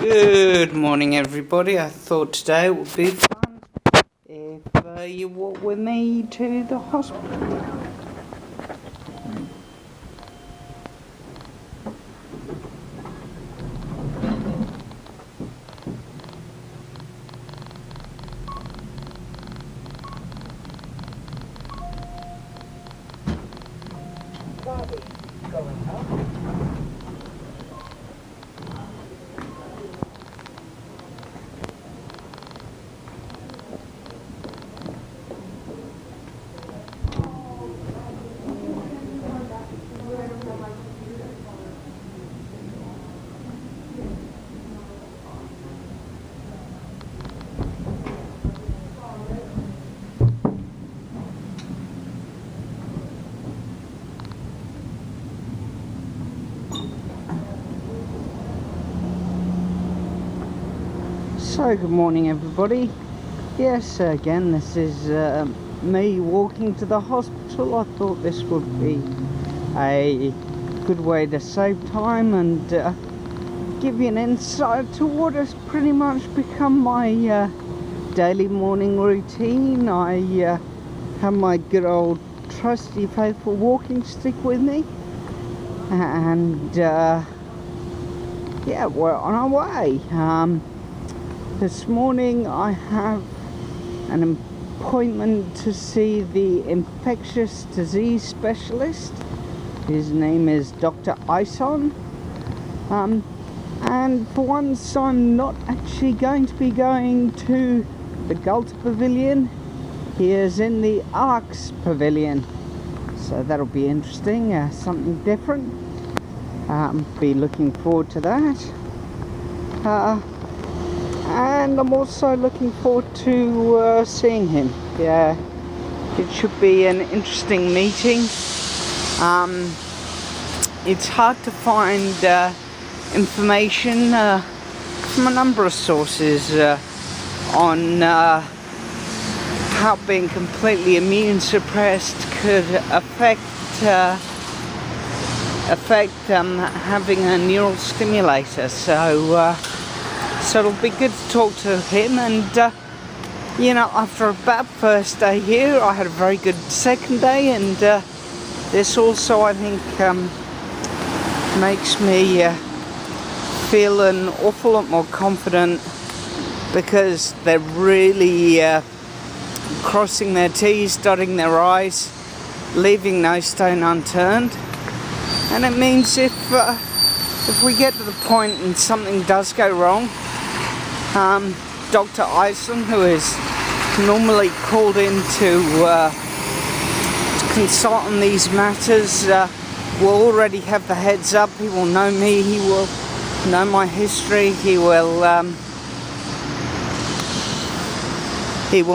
Good morning, everybody. I thought today it would be fun if you walk with me to the hospital. Going up. So, good morning, everybody. Yes, again, this is me walking to the hospital. I thought this would be a good way to save time and give you an insight to what has pretty much become my daily morning routine. I have my good old trusty faithful walking stick with me, and yeah, we're on our way. This morning I have an appointment to see the infectious disease specialist. His name is Dr. Ison. And for once I'm not actually going to be going to the Gulta Pavilion. He is in the Arcs Pavilion. So that'll be interesting, something different. Be looking forward to that. And I'm also looking forward to seeing him. Yeah, it should be an interesting meeting. It's hard to find information from a number of sources on how being completely immune suppressed could affect having a neural stimulator. So it'll be good to talk to him, and you know, after a bad first day here, I had a very good second day, and this also, I think, makes me feel an awful lot more confident, because they're really crossing their T's, dotting their I's, leaving no stone unturned. And it means if we get to the point and something does go wrong, Dr. Ison, who is normally called in to consult on these matters, will already have the heads up. He will know me, he will know my history, he will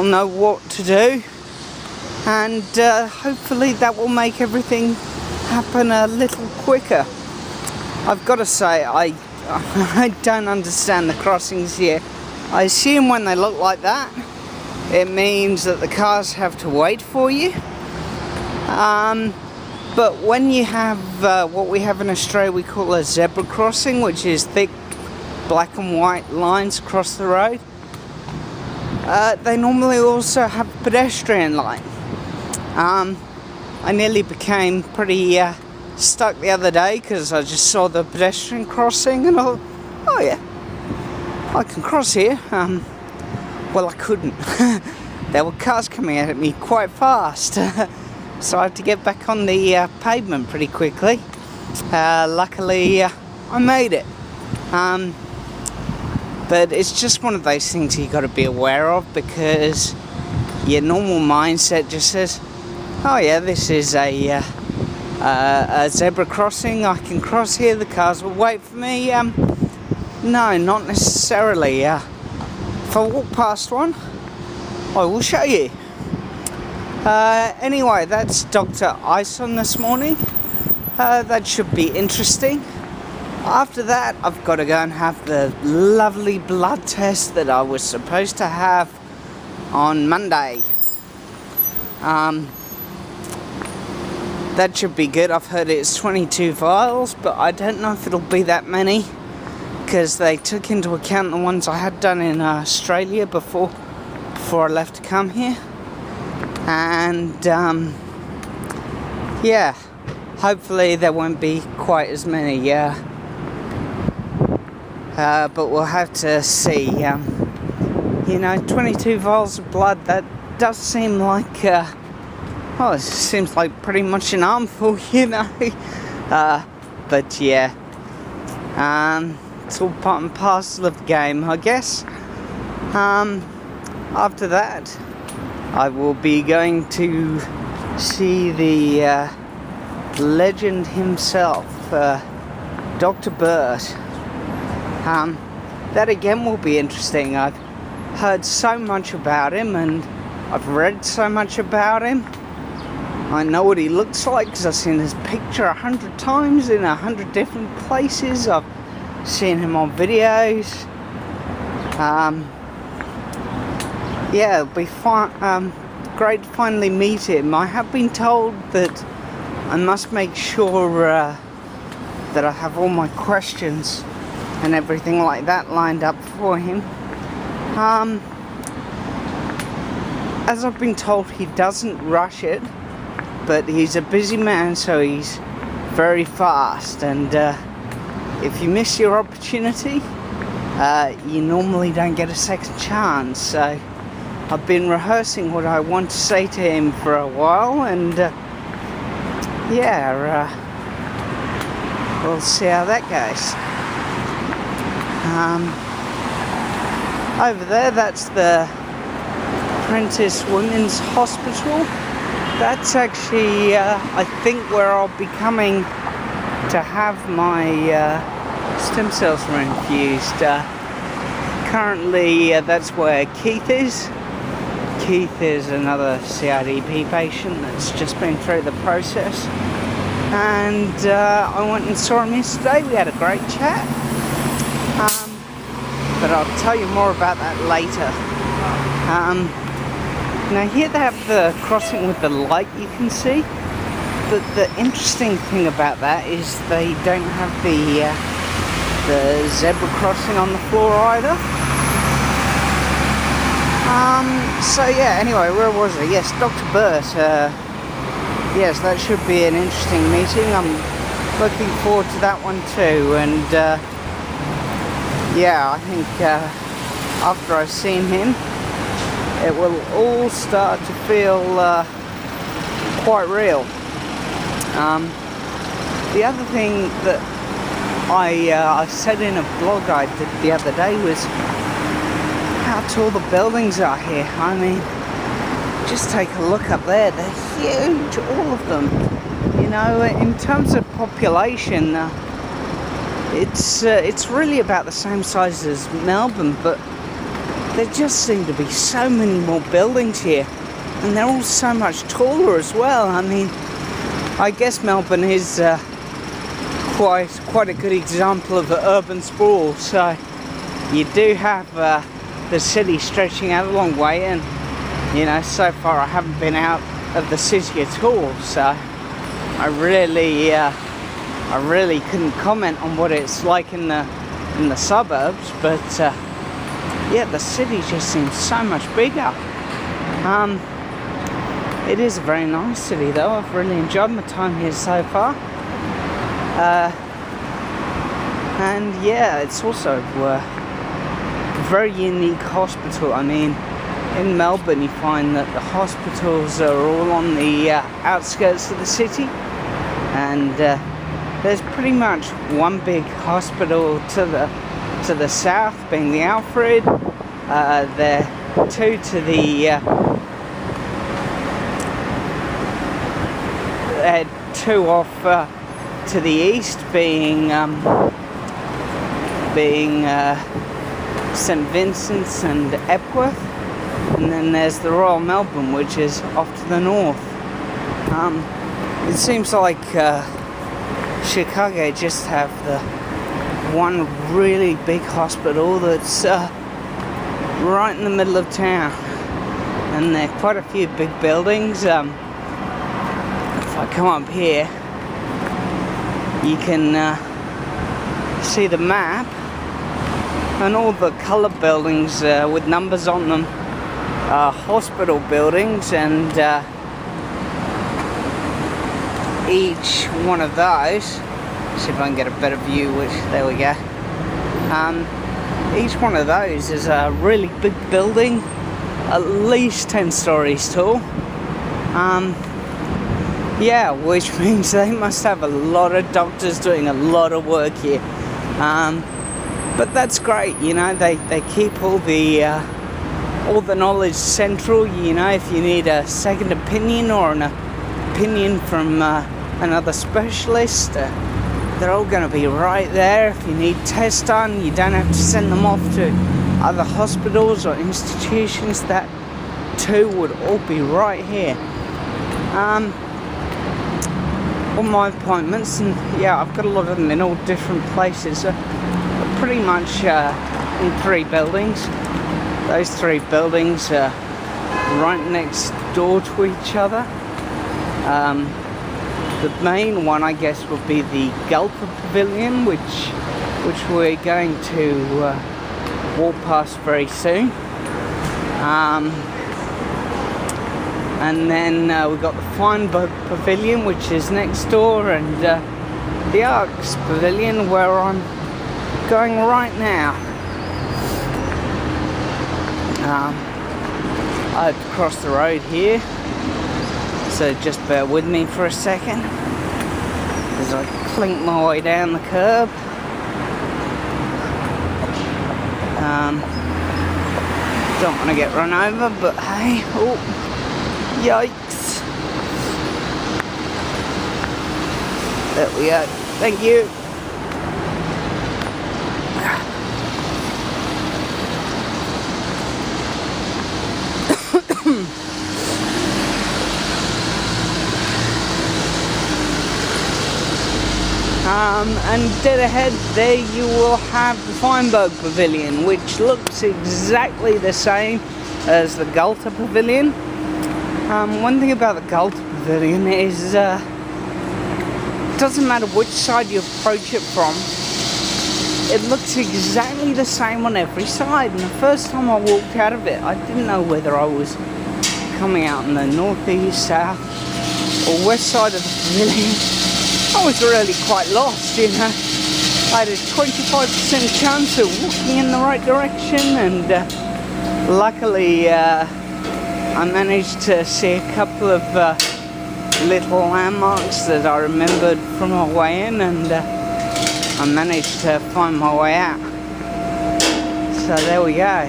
know what to do, and hopefully that will make everything happen a little quicker. I've got to say, I don't understand the crossings here. I assume when they look like that, it means that the cars have to wait for you. But when you have what we have in Australia, we call a zebra crossing, which is thick black and white lines across the road, they normally also have a pedestrian line. I nearly became pretty stuck the other day because I just saw the pedestrian crossing and I thought, oh yeah, I can cross here. Well, I couldn't. There were cars coming at me quite fast, so I had to get back on the pavement pretty quickly. Luckily, I made it. But it's just one of those things you got to be aware of, because your normal mindset just says, oh yeah, this is a zebra crossing, I can cross here, the cars will wait for me. No, not necessarily. If I walk past one, I will show you. Anyway, that's Dr. Ison this morning. That should be interesting. After that, I've got to go and have the lovely blood test that I was supposed to have on Monday. That should be good. I've heard it's 22 vials, but I don't know if it'll be that many. because they took into account the ones I had done in Australia before I left to come here. And yeah, hopefully there won't be quite as many, but we'll have to see. You know, 22 vials of blood, that does seem like, well, it seems like pretty much an armful, you know. But yeah, it's all part and parcel of the game, I guess. After that, I will be going to see the legend himself, Dr. Burt. That again will be interesting. I've heard so much about him and I've read so much about him. I know what he looks like because I've seen his picture 100 times in 100 different places. I've seen him on videos. Yeah, it'll be fun, great to finally meet him. I have been told that I must make sure that I have all my questions and everything like that lined up for him. As I've been told, he doesn't rush it, but he's a busy man, so he's very fast, and if you miss your opportunity, you normally don't get a second chance. So I've been rehearsing what I want to say to him for a while, and yeah, we'll see how that goes. Over there, that's the Prentice Women's Hospital. That's actually, I think, where I'll be coming to have my stem cells infused. Currently, that's where Keith is. Keith is another CIDP patient that's just been through the process. And I went and saw him yesterday. We had a great chat. But I'll tell you more about that later. Now here they have the crossing with the light, you can see. But the interesting thing about that is they don't have the zebra crossing on the floor either. So yeah, anyway, where was I? Yes, Dr. Burt. Yes, that should be an interesting meeting. I'm looking forward to that one too. And yeah, I think after I've seen him, it will all start to feel quite real. The other thing that I said in a blog I did the other day was how tall the buildings are here. I mean, just take a look up there. They're huge, all of them. You know, in terms of population, it's really about the same size as Melbourne, but there just seem to be so many more buildings here, and they're all so much taller as well. I mean, I guess Melbourne is quite a good example of urban sprawl. So you do have the city stretching out a long way, and you know, so far I haven't been out of the city at all. So I really couldn't comment on what it's like in the suburbs, but yeah, the city just seems so much bigger. It is a very nice city though. I've really enjoyed my time here so far. And yeah, it's also a very unique hospital. I mean, in Melbourne you find that the hospitals are all on the outskirts of the city, and there's pretty much one big hospital to the south, being the Alfred. There are two to the two off to the east, being St Vincent's and Epworth, and then there's the Royal Melbourne, which is off to the north. It seems like Chicago just have the one really big hospital that's right in the middle of town, and there are quite a few big buildings. If I come up here, you can see the map, and all the colour buildings with numbers on them are hospital buildings, and each one of those, see if I can get a better view, there we go, each one of those is a really big building, at least 10 stories tall. Yeah, which means they must have a lot of doctors doing a lot of work here. But that's great, you know, they keep all the knowledge central. You know, if you need a second opinion or an opinion from another specialist, they're all going to be right there. If you need tests done, you don't have to send them off to other hospitals or institutions. That too would all be right here. All my appointments, and yeah, I've got a lot of them in all different places, pretty much in 3 buildings. Those 3 buildings are right next door to each other. The main one, I guess, would be the Gulper Pavilion, which we're going to walk past very soon. And then we've got the Feinberg Pavilion, which is next door, and the Arcs Pavilion, where I'm going right now. I had to cross the road here, so just bear with me for a second as I clink my way down the curb. Don't want to get run over, but hey, oh, yikes. There we go, thank you. And dead ahead there you will have the Feinberg Pavilion, which looks exactly the same as the Gulter Pavilion. One thing about the Gulter Pavilion is it doesn't matter which side you approach it from, it looks exactly the same on every side. And the first time I walked out of it, I didn't know whether I was coming out in the northeast, south or west side of the pavilion. I was really quite lost, you know. I had a 25% chance of walking in the right direction, and luckily I managed to see a couple of little landmarks that I remembered from my way in, and I managed to find my way out. So there we go.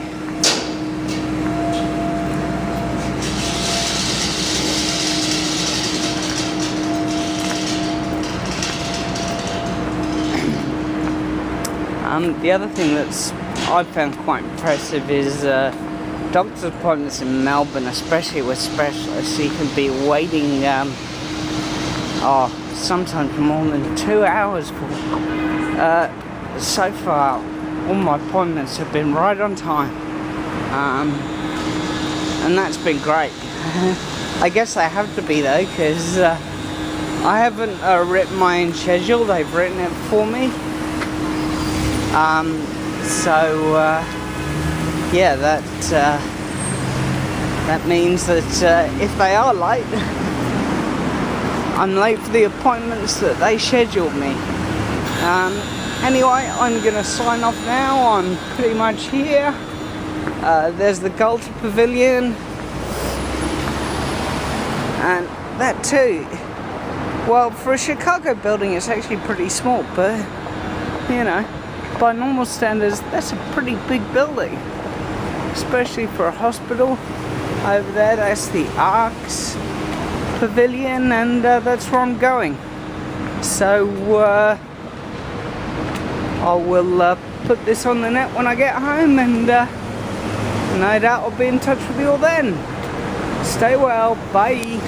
The other thing that's I found quite impressive is doctor's appointments in Melbourne, especially with specialists. You can be waiting sometimes more than 2 hours for. So far, all my appointments have been right on time, and that's been great. I guess they have to be though, because I haven't written my own schedule. They've written it for me. Yeah, that means that if they are late, I'm late for the appointments that they scheduled me. Anyway, I'm going to sign off now. I'm pretty much here. There's the Gulter Pavilion, and that too, well, for a Chicago building it's actually pretty small, but you know, by normal standards, that's a pretty big building, especially for a hospital. Over there, that's the Arcs Pavilion, and that's where I'm going. So I will put this on the net when I get home, and no doubt I'll be in touch with you all then. Stay well, bye.